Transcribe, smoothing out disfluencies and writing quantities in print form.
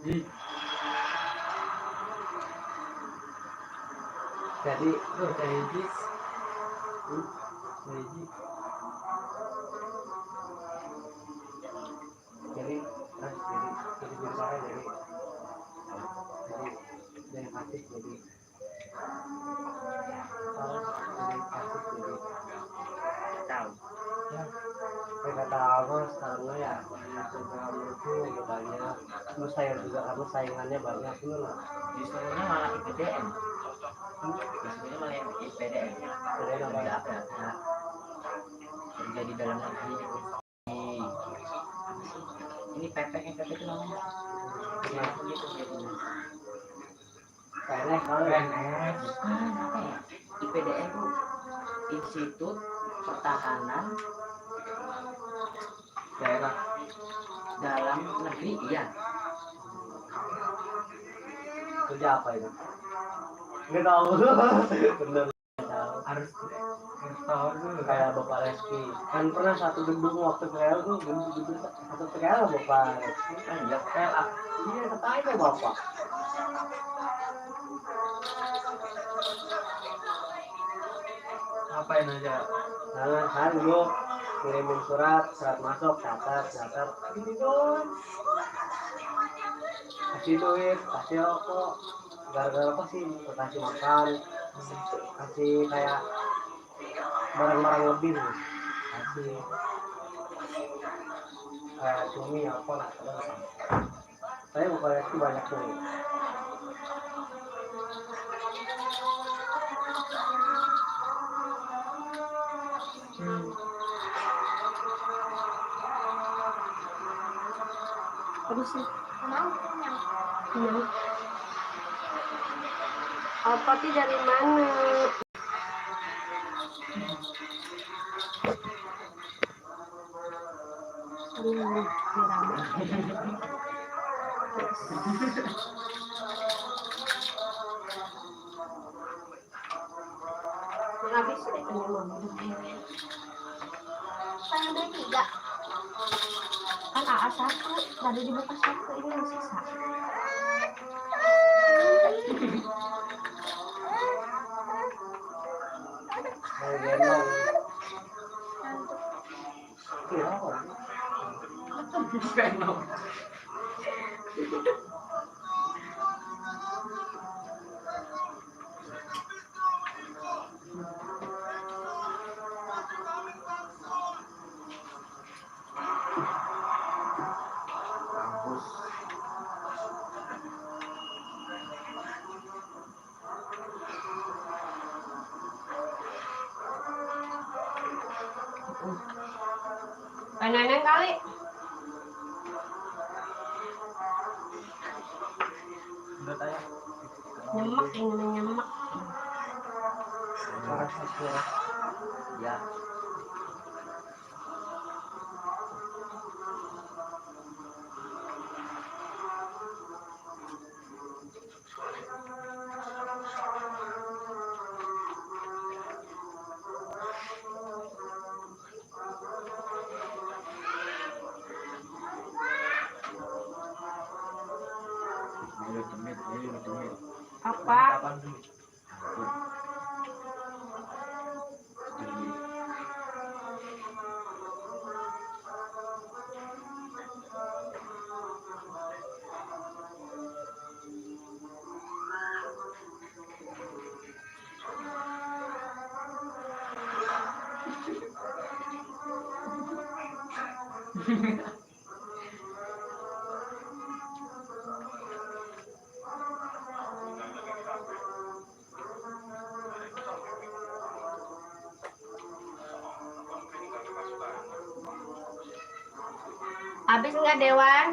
Jadi biasanya dari pasif jadi tahu ya kata Allah sekarang ya satu kamu itu banyak terus saya juga kamu saingannya banyak itu lah disuruhnya malah IPDN disuruhnya malah IPDN tidak ada terjadi dalam negeri ini PP itu namanya kayaknya kalau IPDN itu Institut Pertahanan daerah dalam negeri iya kerja apa itu nggak tahu bener harus tahu dulu kayak Bapak Reski kan pernah satu gedung waktu PL tuh gedung satu PL Bapak Reski kan ya PL iya katanya Bapak ngapain aja nah dulu kirimin surat masuk catat gitu dong kasih duit kasih rokok gara-gara apa sih kasih makan kasih kayak barang-barang lebih nih kasih kayak cumi apa lah saya bukan itu banyak tuh Terus sih mau kenyang. Alpati dari mana? Habis deh kenyang. Kan ada 3. Kan AA 1, tadi dibuka 1, ini yang sisa. gendong gendong Neneng kali. Nyemek ini nyemek. ya Apa? Habis nggak Dewan?